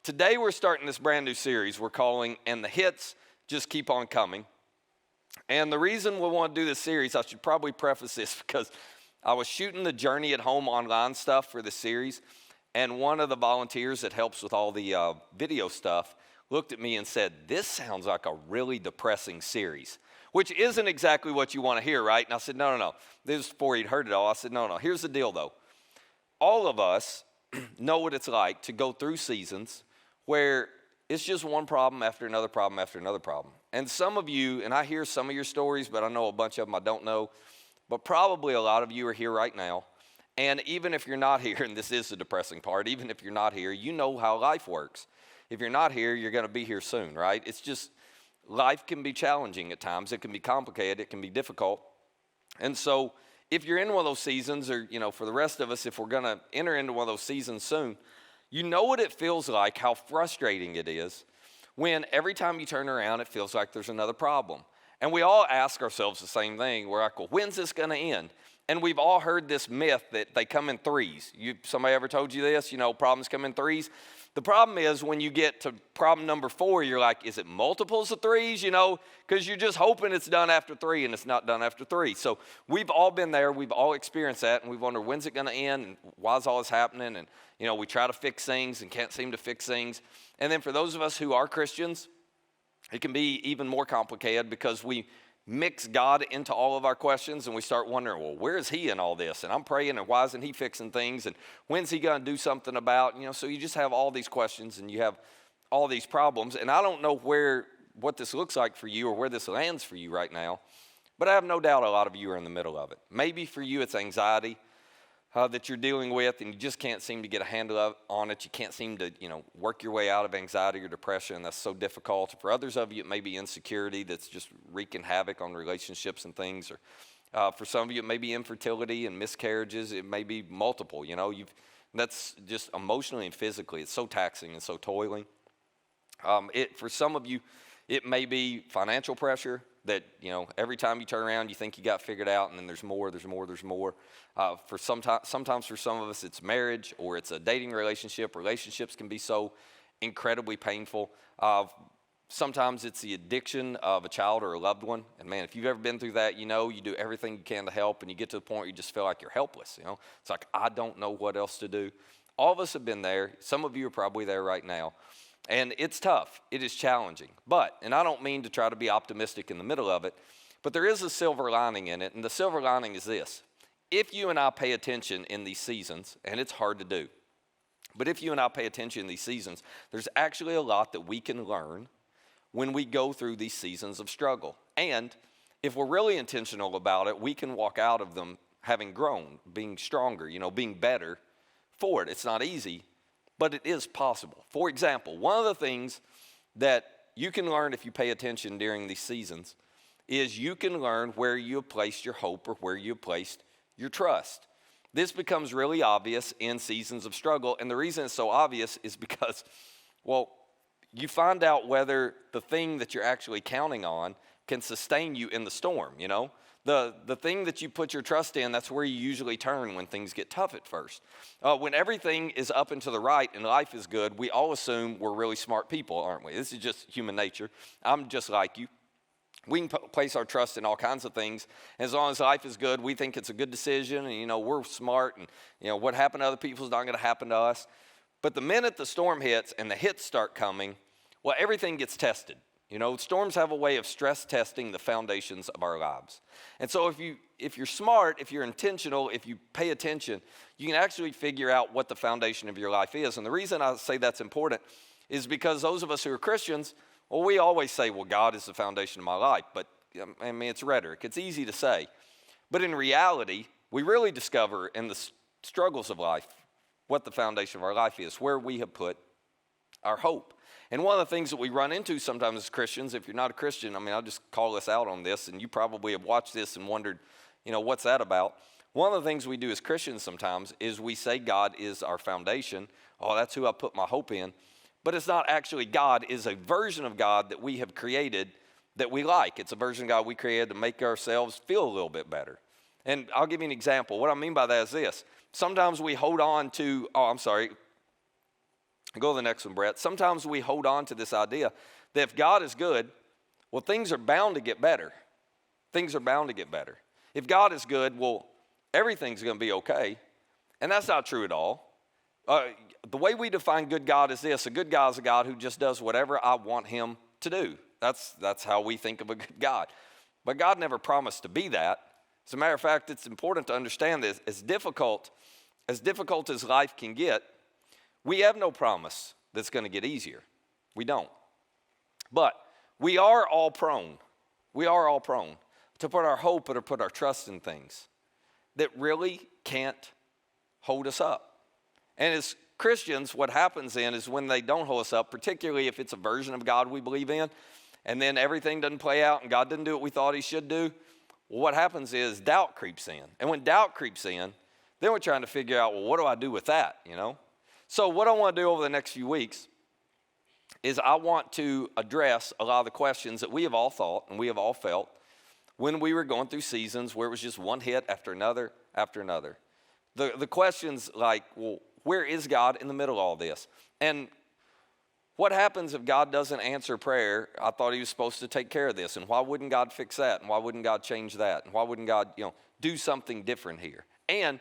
Today we're starting this brand new series we're calling And the Hits Just Keep On Coming. And the reason we want to do this series, I should probably preface this because I was shooting the Journey at Home online stuff for the series, and one of the volunteers that helps with all the video stuff looked at me and said, "This sounds like a really depressing series," which isn't exactly what you want to hear, right? And I said, no. This was before he'd heard it all. I said, no. Here's the deal, though. All of us know what it's like to go through seasons where it's just one problem after another problem after another problem. And some of you, and I hear some of your stories, but I know a bunch of them I don't know, but probably a lot of you are here right now. And even if you're not here, and this is the depressing part, even if you're not here, you know how life works. If you're not here, you're going to be here soon, right? It's just, life can be challenging at times. It can be complicated. It can be difficult. And so if you're in one of those seasons, or, for the rest of us, if we're going to enter into one of those seasons soon, you know what it feels like, how frustrating it is when every time you turn around, it feels like there's another problem. And we all ask ourselves the same thing. We're like, well, when's this going to end? And we've all heard this myth that they come in threes. Somebody ever told you this? Problems come in threes. The problem is when you get to problem number 4, you're like, is it multiples of threes? Because you're just hoping it's done after 3 and it's not done after 3. So we've all been there. We've all experienced that. And we've wondered, when's it going to end? And why is all this happening? And, we try to fix things and can't seem to fix things. And then for those of us who are Christians, it can be even more complicated because we mix God into all of our questions and we start wondering, well, where is he in all this? And I'm praying, and why isn't he fixing things? And when's he going to do something about, so you just have all these questions and you have all these problems. And I don't know what this looks like for you or where this lands for you right now, but I have no doubt a lot of you are in the middle of it. Maybe for you it's anxiety that you're dealing with, and you just can't seem to get a handle on it. You can't seem to, work your way out of anxiety or depression. That's so difficult. For others of you, it may be insecurity that's just wreaking havoc on relationships and things. Or for some of you, it may be infertility and miscarriages. It may be multiple. That's just emotionally and physically. It's so taxing and so toiling. For some of you, it may be financial pressure that, every time you turn around, you think you got figured out, and then there's more. Sometimes for some of us, it's marriage or it's a dating relationship. Relationships can be so incredibly painful. Sometimes it's the addiction of a child or a loved one. And man, if you've ever been through that, you do everything you can to help, and you get to the point where you just feel like you're helpless. It's like, I don't know what else to do. All of us have been there. Some of you are probably there right now. And it's tough. It is challenging. And I don't mean to try to be optimistic in the middle of it, but there is a silver lining in it. And the silver lining is this. If you and I pay attention in these seasons, and it's hard to do, but if you and I pay attention in these seasons, there's actually a lot that we can learn when we go through these seasons of struggle. And if we're really intentional about it, we can walk out of them having grown, being stronger, being better for it. It's not easy, but it is possible. For example, one of the things that you can learn if you pay attention during these seasons is you can learn where you have placed your hope or where you have placed your trust. This becomes really obvious in seasons of struggle, and the reason it's so obvious is because, you find out whether the thing that you're actually counting on can sustain you in the storm, The thing that you put your trust in, that's where you usually turn when things get tough at first. When everything is up and to the right and life is good, we all assume we're really smart people, aren't we? This is just human nature. I'm just like you. We can place our trust in all kinds of things. As long as life is good, we think it's a good decision, and, we're smart, and, what happened to other people is not going to happen to us. But the minute the storm hits and the hits start coming, everything gets tested. Storms have a way of stress testing the foundations of our lives. And so if you're smart, if you're intentional, if you pay attention, you can actually figure out what the foundation of your life is. And the reason I say that's important is because those of us who are Christians, we always say, God is the foundation of my life. But, it's rhetoric. It's easy to say. But in reality, we really discover in the struggles of life what the foundation of our life is, where we have put our hope. And one of the things that we run into sometimes as Christians, if you're not a Christian, I'll just call us out on this, and you probably have watched this and wondered, what's that about? One of the things we do as Christians sometimes is we say God is our foundation. That's who I put my hope in. But it's not actually God. It's a version of God that we have created that we like. It's a version of God we created to make ourselves feel a little bit better. And I'll give you an example. What I mean by that is this. Sometimes we hold on to, Go to the next one, Brett. Sometimes we hold on to this idea that if God is good, well, things are bound to get better. Things are bound to get better. If God is good, well, everything's going to be okay. And that's not true at all. The way we define good God is this. A good God is a God who just does whatever I want him to do. That's how we think of a good God. But God never promised to be that. As a matter of fact, it's important to understand this. As difficult as life can get, we have no promise that's going to get easier. We don't. But we are all prone to put our hope or to put our trust in things that really can't hold us up. And as Christians, what happens then is when they don't hold us up, particularly if it's a version of God we believe in, and then everything doesn't play out and God didn't do what we thought he should do, well, what happens is doubt creeps in. And when doubt creeps in, then we're trying to figure out, well, what do I do with that, So what I want to do over the next few weeks is I want to address a lot of the questions that we have all thought and we have all felt when we were going through seasons where it was just one hit after another after another. The questions like, well, where is God in the middle of all this? And what happens if God doesn't answer prayer? I thought he was supposed to take care of this. And why wouldn't God fix that? And why wouldn't God change that? And why wouldn't God, do something different here? And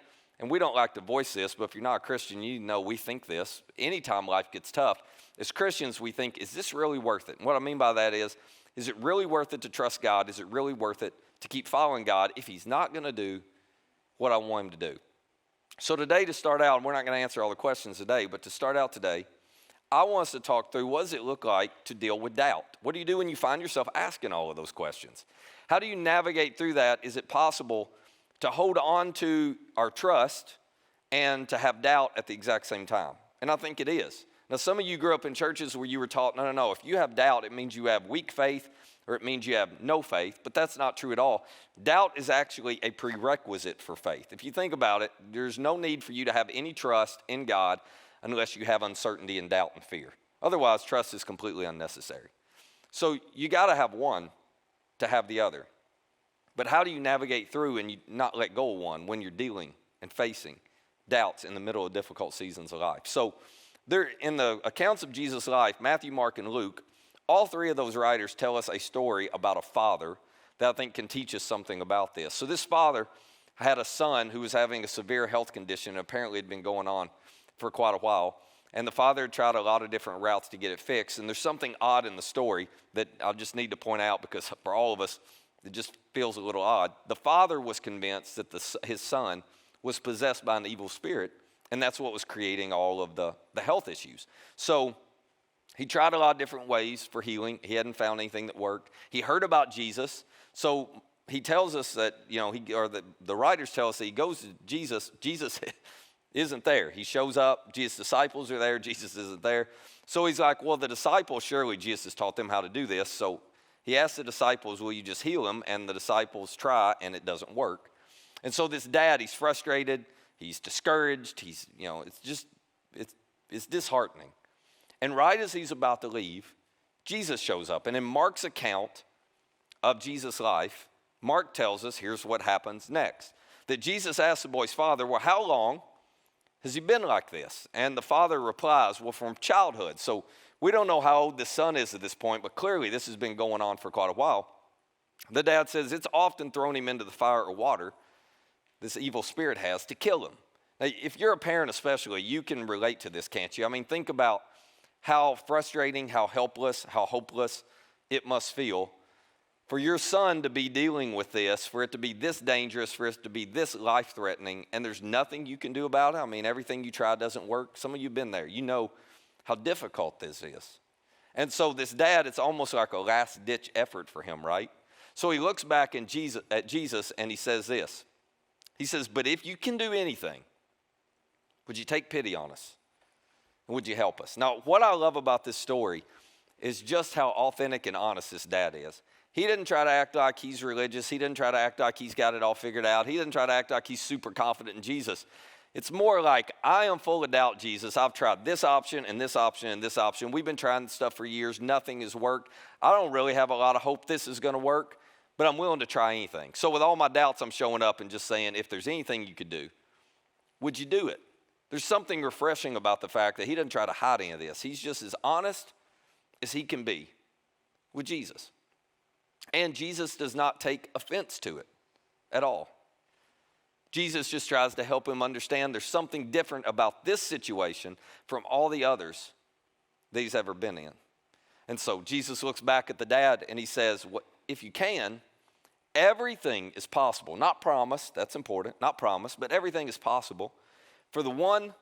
we don't like to voice this, but if you're not a Christian, you know we think this. Anytime life gets tough, as Christians, we think, is this really worth it? And what I mean by that is it really worth it to trust God? Is it really worth it to keep following God if he's not going to do what I want him to do? So today, to start out, we're not going to answer all the questions today, but to start out today, I want us to talk through what does it look like to deal with doubt? What do you do when you find yourself asking all of those questions? How do you navigate through that? Is it possible to hold on to our trust and to have doubt at the exact same time? And I think it is. Now, some of you grew up in churches where you were taught, no, if you have doubt, it means you have weak faith or it means you have no faith, but that's not true at all. Doubt is actually a prerequisite for faith. If you think about it, there's no need for you to have any trust in God unless you have uncertainty and doubt and fear. Otherwise, trust is completely unnecessary. So you got to have one to have the other. But how do you navigate through and you not let go of one when you're dealing and facing doubts in the middle of difficult seasons of life? So there, in the accounts of Jesus' life, Matthew, Mark, and Luke, all three of those writers tell us a story about a father that I think can teach us something about this. So this father had a son who was having a severe health condition, and apparently had been going on for quite a while. And the father had tried a lot of different routes to get it fixed. And there's something odd in the story that I just need to point out because for all of us, it just feels a little odd. The father was convinced that his son was possessed by an evil spirit, and that's what was creating all of the health issues. So he tried a lot of different ways for healing. He hadn't found anything that worked. He heard about Jesus. So he tells us that, the writers tell us that he goes to Jesus. Jesus isn't there. He shows up. Jesus' disciples are there. Jesus isn't there. So he's like, well, the disciples, surely Jesus taught them how to do this. So he asked the disciples, will you just heal him? And the disciples try, and it doesn't work. And so this dad, he's frustrated. He's discouraged. He's, it's disheartening. And right as he's about to leave, Jesus shows up. And in Mark's account of Jesus' life, Mark tells us, here's what happens next. That Jesus asked the boy's father, well, how long has he been like this? And the father replies, well, from childhood. So we don't know how old the son is at this point, but clearly this has been going on for quite a while. The dad says it's often thrown him into the fire or water, this evil spirit has, to kill him. Now, if you're a parent especially, you can relate to this, can't you? I mean, think about how frustrating, how helpless, how hopeless it must feel for your son to be dealing with this, for it to be this dangerous, for it to be this life-threatening, and there's nothing you can do about it. I mean, everything you try doesn't work. Some of you have been there. You know how difficult this is. And so this dad, it's almost like a last-ditch effort for him, right? So he looks back at Jesus and he says this. He says, but if you can do anything, would you take pity on us? And would you help us? Now, what I love about this story is just how authentic and honest this dad is. He didn't try to act like he's religious. He didn't try to act like he's got it all figured out. He didn't try to act like he's super confident in Jesus. It's more like, I am full of doubt, Jesus. I've tried this option and this option and this option. We've been trying this stuff for years. Nothing has worked. I don't really have a lot of hope this is going to work, but I'm willing to try anything. So with all my doubts, I'm showing up and just saying, if there's anything you could do, would you do it? There's something refreshing about the fact that he doesn't try to hide any of this. He's just as honest as he can be with Jesus. And Jesus does not take offense to it at all. Jesus just tries to help him understand there's something different about this situation from all the others that he's ever been in. And so Jesus looks back at the dad and he says, if you can, everything is possible. Not promised, that's important, not promised, but everything is possible for the one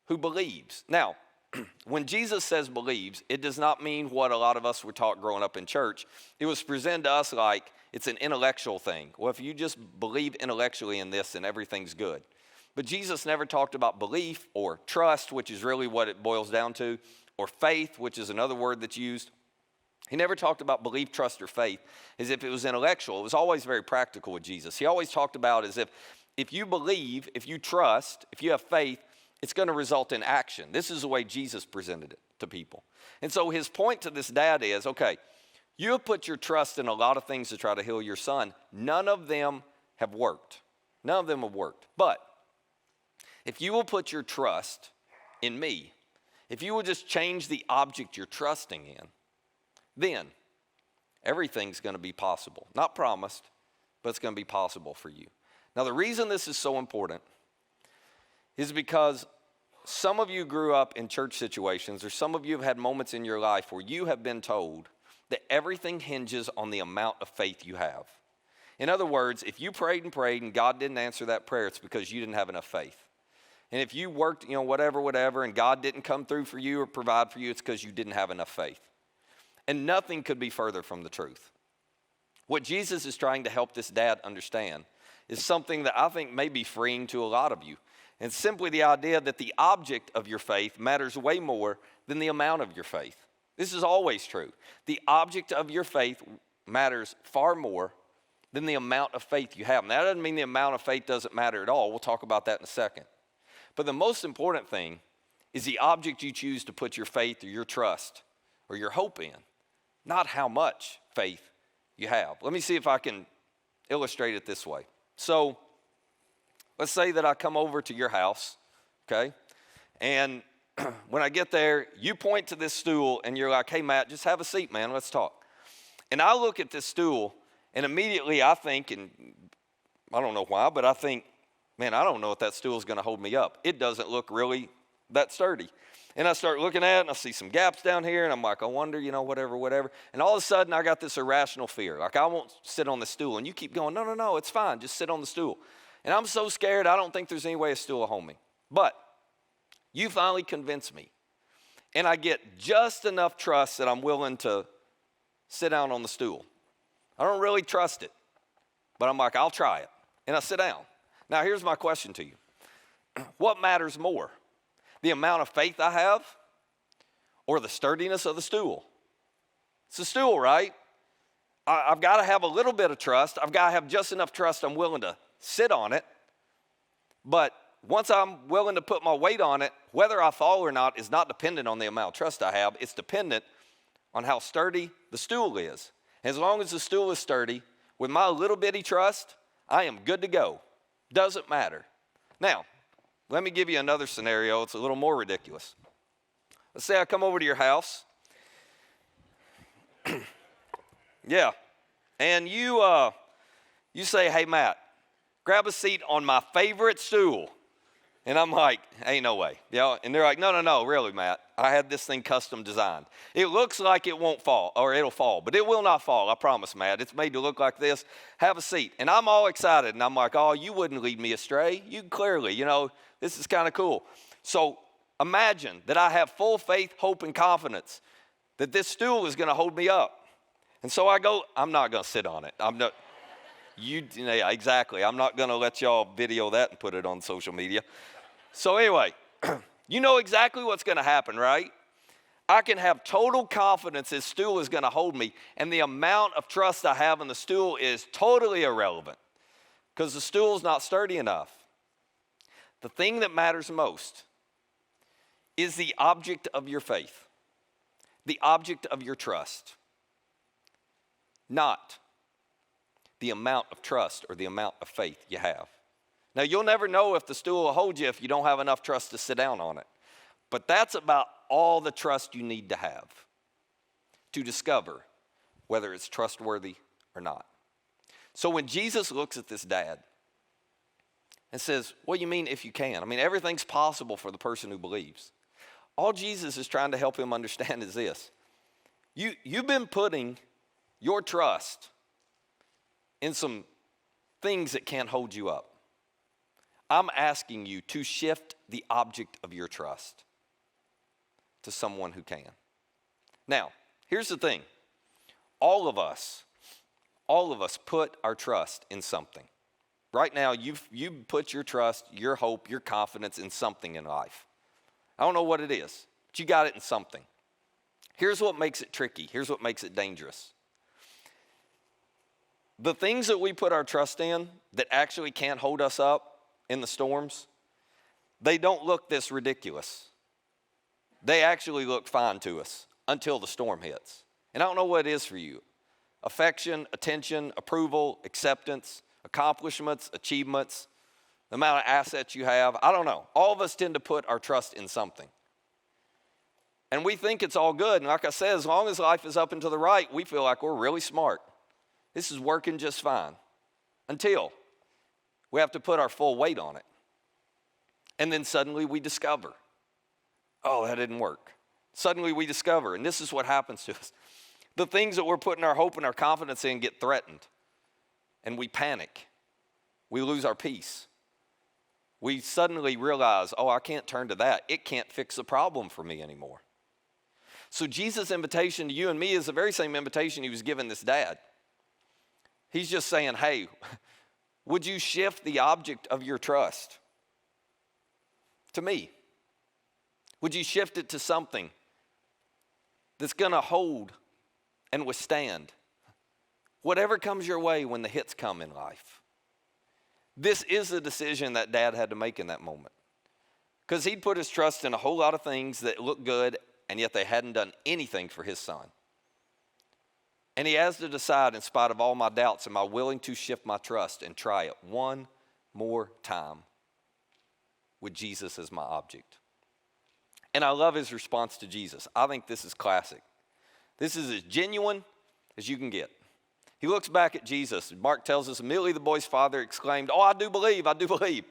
who believes. Now, when Jesus says believes, it does not mean what a lot of us were taught growing up in church. It was presented to us like it's an intellectual thing. Well, if you just believe intellectually in this, then everything's good. But Jesus never talked about belief or trust, which is really what it boils down to, or faith, which is another word that's used. He never talked about belief, trust, or faith as if it was intellectual. It was always very practical with Jesus. He always talked about as if you believe, if you trust, if you have faith, it's going to result in action. This is the way Jesus presented it to people. And so his point to this dad is, okay, you have put your trust in a lot of things to try to heal your son. None of them have worked. None of them have worked. But if you will put your trust in me, if you will just change the object you're trusting in, then everything's going to be possible. Not promised, but it's going to be possible for you. Now, the reason this is so important is because some of you grew up in church situations, or some of you have had moments in your life where you have been told that everything hinges on the amount of faith you have. In other words, if you prayed and God didn't answer that prayer, it's because you didn't have enough faith. And if you worked, whatever, and God didn't come through for you or provide for you, it's because you didn't have enough faith. And nothing could be further from the truth. What Jesus is trying to help this dad understand is something that I think may be freeing to a lot of you. And simply the idea that the object of your faith matters way more than the amount of your faith. This is always true. The object of your faith matters far more than the amount of faith you have. Now, that doesn't mean the amount of faith doesn't matter at all. We'll talk about that in a second. But the most important thing is the object you choose to put your faith or your trust or your hope in, not how much faith you have. Let me see if I can illustrate it this way. So, let's say that I come over to your house, okay? And when I get there, you point to this stool and you're like, hey, Matt, just have a seat, man, let's talk. And I look at this stool and immediately I think, and I don't know why, but I think, man, I don't know if that stool is going to hold me up. It doesn't look really that sturdy. And I start looking at it and I see some gaps down here and I'm like, I wonder, whatever. And all of a sudden I got this irrational fear. Like I won't sit on the stool. And you keep going, no, it's fine. Just sit on the stool. And I'm so scared, I don't think there's any way a stool will hold me. But you finally convince me. And I get just enough trust that I'm willing to sit down on the stool. I don't really trust it. But I'm like, I'll try it. And I sit down. Now, here's my question to you. What matters more? The amount of faith I have or the sturdiness of the stool? It's the stool, right? I've got to have a little bit of trust. I've got to have just enough trust I'm willing to sit on it. But once I'm willing to put my weight on it, whether I fall or not is not dependent on the amount of trust I have. It's dependent on how sturdy the stool is. As long as the stool is sturdy, with my little bitty trust, I am good to go. Doesn't matter. Now, let me give you another scenario. It's a little more ridiculous. Let's say I come over to your house. Yeah. And you say, hey, Matt, grab a seat on my favorite stool. And I'm like, ain't no way. And they're like, no, really, Matt. I had this thing custom designed. It looks like it won't fall, or it'll fall, but it will not fall, I promise, Matt. It's made to look like this. Have a seat. And I'm all excited, and I'm like, oh, you wouldn't lead me astray. You clearly, this is kind of cool. So imagine that I have full faith, hope, and confidence that this stool is going to hold me up. And so I go, I'm not going to sit on it. Exactly. I'm not going to let y'all video that and put it on social media. So anyway, you know exactly what's going to happen, right? I can have total confidence this stool is going to hold me, and the amount of trust I have in the stool is totally irrelevant because the stool is not sturdy enough. The thing that matters most is the object of your faith, the object of your trust, not the amount of trust or the amount of faith you have. Now, you'll never know if the stool will hold you if you don't have enough trust to sit down on it. But that's about all the trust you need to have to discover whether it's trustworthy or not. So when Jesus looks at this dad and says, what do you mean if you can? I mean, everything's possible for the person who believes. All Jesus is trying to help him understand is this. You've been putting your trust in some things that can't hold you up. I'm asking you to shift the object of your trust to someone who can. Now, here's the thing. All of us put our trust in something. Right now, you've put your trust, your hope, your confidence in something in life. I don't know what it is, but you got it in something. Here's what makes it tricky. Here's what makes it dangerous. The things that we put our trust in that actually can't hold us up in the storms, they don't look this ridiculous. They actually look fine to us until the storm hits. And I don't know what it is for you. Affection, attention, approval, acceptance, accomplishments, achievements, the amount of assets you have, I don't know. All of us tend to put our trust in something. And we think it's all good. And like I said, as long as life is up and to the right, we feel like we're really smart. This is working just fine. Until we have to put our full weight on it. And then suddenly we discover, oh, that didn't work. Suddenly we discover, and this is what happens to us. The things that we're putting our hope and our confidence in get threatened. And we panic. We lose our peace. We suddenly realize, oh, I can't turn to that. It can't fix the problem for me anymore. So Jesus' invitation to you and me is the very same invitation he was giving this dad. He's just saying, hey, would you shift the object of your trust to me? Would you shift it to something that's going to hold and withstand whatever comes your way when the hits come in life? This is the decision that dad had to make in that moment. Because he'd put his trust in a whole lot of things that looked good, and yet they hadn't done anything for his son. And he has to decide, in spite of all my doubts, am I willing to shift my trust and try it one more time with Jesus as my object? And I love his response to Jesus. I think this is classic. This is as genuine as you can get. He looks back at Jesus. Mark tells us immediately the boy's father exclaimed, oh, I do believe, I do believe.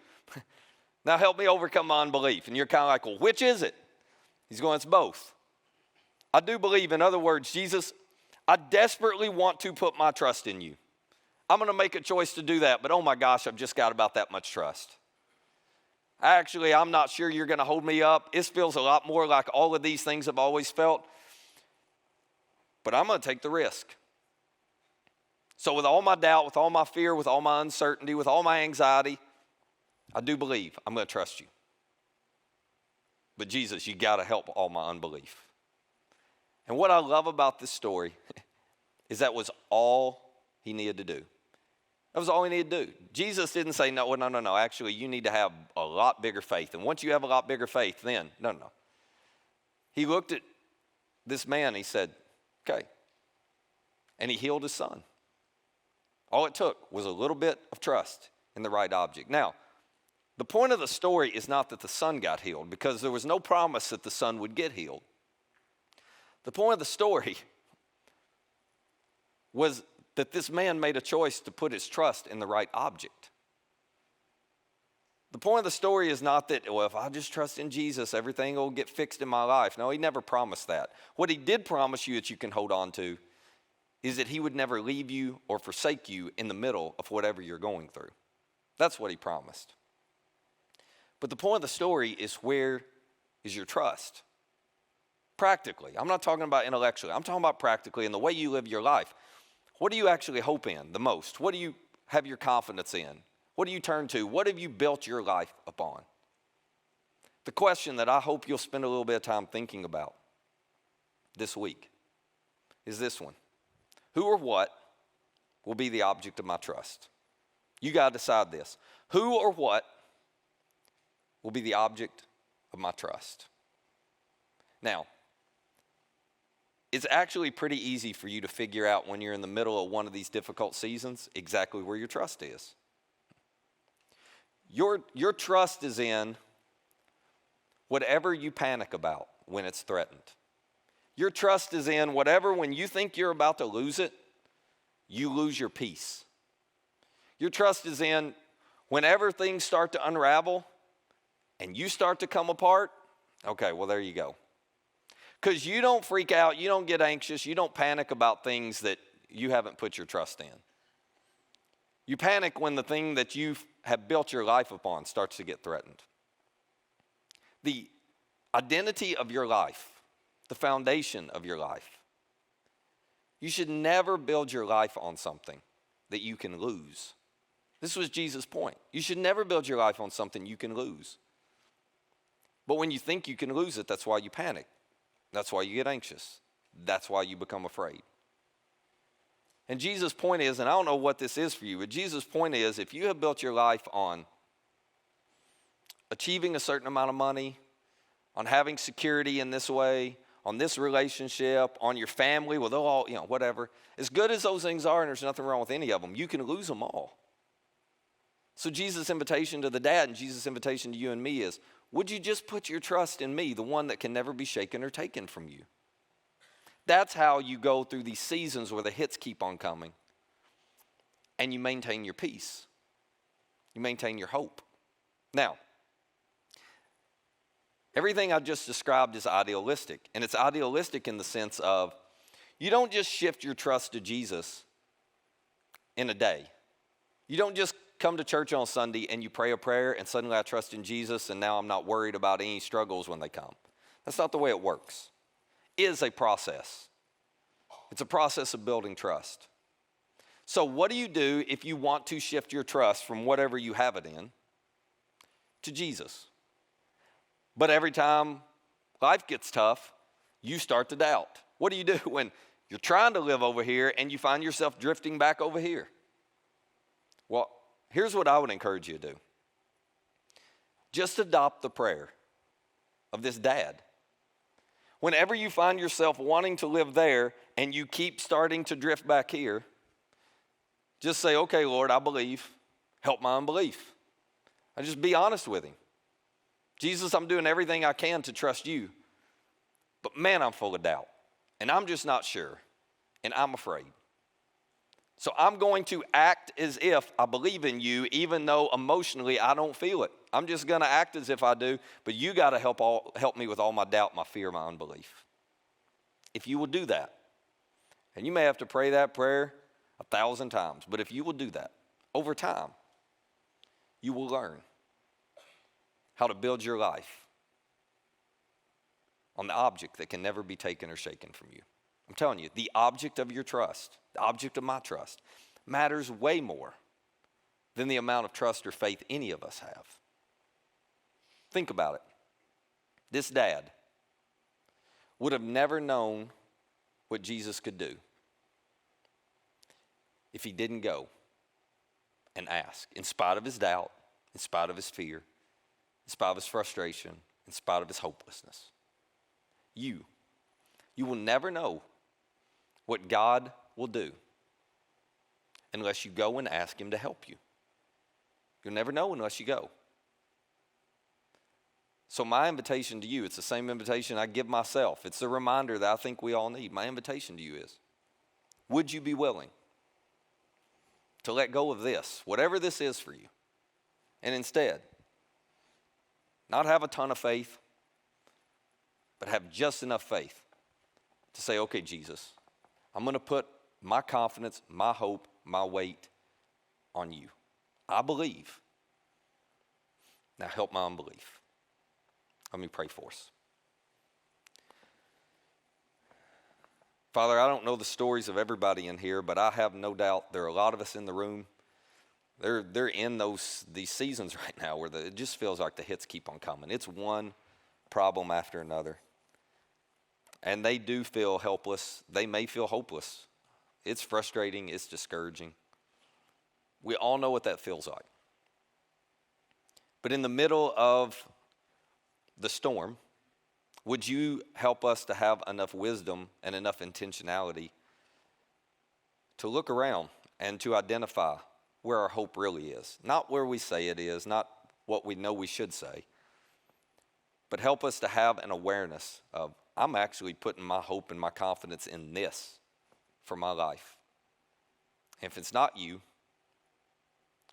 Now help me overcome my unbelief. And you're kind of like, well, which is it? He's going, it's both. I do believe, in other words, Jesus, I desperately want to put my trust in you. I'm going to make a choice to do that, but oh my gosh, I've just got about that much trust. Actually, I'm not sure you're going to hold me up. It feels a lot more like all of these things I've always felt, but I'm going to take the risk. So with all my doubt, with all my fear, with all my uncertainty, with all my anxiety, I do believe I'm going to trust you. But Jesus, you got to help all my unbelief. And what I love about this story is that was all he needed to do. That was all he needed to do. Jesus didn't say, no. Actually, you need to have a lot bigger faith. And once you have a lot bigger faith, then, no. He looked at this man, he said, okay. And he healed his son. All it took was a little bit of trust in the right object. Now, the point of the story is not that the son got healed, because there was no promise that the son would get healed. The point of the story was that this man made a choice to put his trust in the right object. The point of the story is not that, well, if I just trust in Jesus, everything will get fixed in my life. No, he never promised that. What he did promise you that you can hold on to is that he would never leave you or forsake you in the middle of whatever you're going through. That's what he promised. But the point of the story is, where is your trust? Practically. I'm not talking about intellectually. I'm talking about practically in the way you live your life. What do you actually hope in the most? What do you have your confidence in? What do you turn to? What have you built your life upon? The question that I hope you'll spend a little bit of time thinking about this week is this one. Who or what will be the object of my trust? You got to decide this. Who or what will be the object of my trust? Now, it's actually pretty easy for you to figure out when you're in the middle of one of these difficult seasons exactly where your trust is. Your trust is in whatever you panic about when it's threatened. Your trust is in whatever, when you think you're about to lose it, you lose your peace. Your trust is in whenever things start to unravel and you start to come apart, okay, well, there you go. Because you don't freak out, you don't get anxious, you don't panic about things that you haven't put your trust in. You panic when the thing that you have built your life upon starts to get threatened. The identity of your life, the foundation of your life. You should never build your life on something that you can lose. This was Jesus' point. You should never build your life on something you can lose. But when you think you can lose it, that's why you panic. That's why you get anxious. That's why you become afraid. And Jesus' point is, and I don't know what this is for you, but Jesus' point is, if you have built your life on achieving a certain amount of money, on having security in this way, on this relationship, on your family, well, they'll all, whatever. As good as those things are, and there's nothing wrong with any of them, you can lose them all. So Jesus' invitation to the dad and Jesus' invitation to you and me is, would you just put your trust in me, the one that can never be shaken or taken from you? That's how you go through these seasons where the hits keep on coming. And you maintain your peace. You maintain your hope. Now, everything I just described is idealistic. And it's idealistic in the sense of you don't just shift your trust to Jesus in a day. You don't just come to church on Sunday and you pray a prayer and suddenly I trust in Jesus and now I'm not worried about any struggles when they come. That's not the way it works. It is a process. It's a process of building trust. So what do you do if you want to shift your trust from whatever you have it in to Jesus? But every time life gets tough, you start to doubt. What do you do when you're trying to live over here and you find yourself drifting back over here? Well, here's what I would encourage you to do. Just adopt the prayer of this dad. Whenever you find yourself wanting to live there and you keep starting to drift back here, just say, okay, Lord, I believe. Help my unbelief. And just be honest with him. Jesus, I'm doing everything I can to trust you. But man, I'm full of doubt. And I'm just not sure. And I'm afraid. So I'm going to act as if I believe in you, even though emotionally I don't feel it. I'm just going to act as if I do, but you got to help me with all my doubt, my fear, my unbelief. If you will do that, and you may have to pray that prayer 1,000 times, but if you will do that, over time, you will learn how to build your life on the object that can never be taken or shaken from you. I'm telling you, the object of your trust, the object of my trust, matters way more than the amount of trust or faith any of us have. Think about it. This dad would have never known what Jesus could do if he didn't go and ask, in spite of his doubt, in spite of his fear, in spite of his frustration, in spite of his hopelessness. You will never know what God will do unless you go and ask him to help you. You'll never know unless you go. So my invitation to you, it's the same invitation I give myself. It's a reminder that I think we all need. My invitation to you is, would you be willing to let go of this, whatever this is for you, and instead not have a ton of faith, but have just enough faith to say, okay, Jesus, I'm going to put my confidence, my hope, my weight on you. I believe. Now help my unbelief. Let me pray for us. Father, I don't know the stories of everybody in here, but I have no doubt there are a lot of us in the room. They're in these seasons right now where it just feels like the hits keep on coming. It's one problem after another. And they do feel helpless. They may feel hopeless. It's frustrating. It's discouraging. We all know what that feels like. But in the middle of the storm, would you help us to have enough wisdom and enough intentionality to look around and to identify where our hope really is? Not where we say it is, not what we know we should say. But help us to have an awareness of, I'm actually putting my hope and my confidence in this for my life. And if it's not you,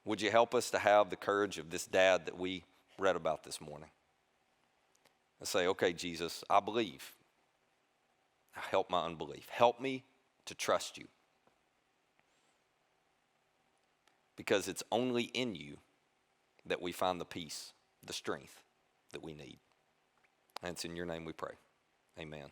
would you help us to have the courage of this dad that we read about this morning? And say, okay, Jesus, I believe. Help my unbelief. Help me to trust you. Because it's only in you that we find the peace, the strength that we need. And it's in your name we pray. Amen.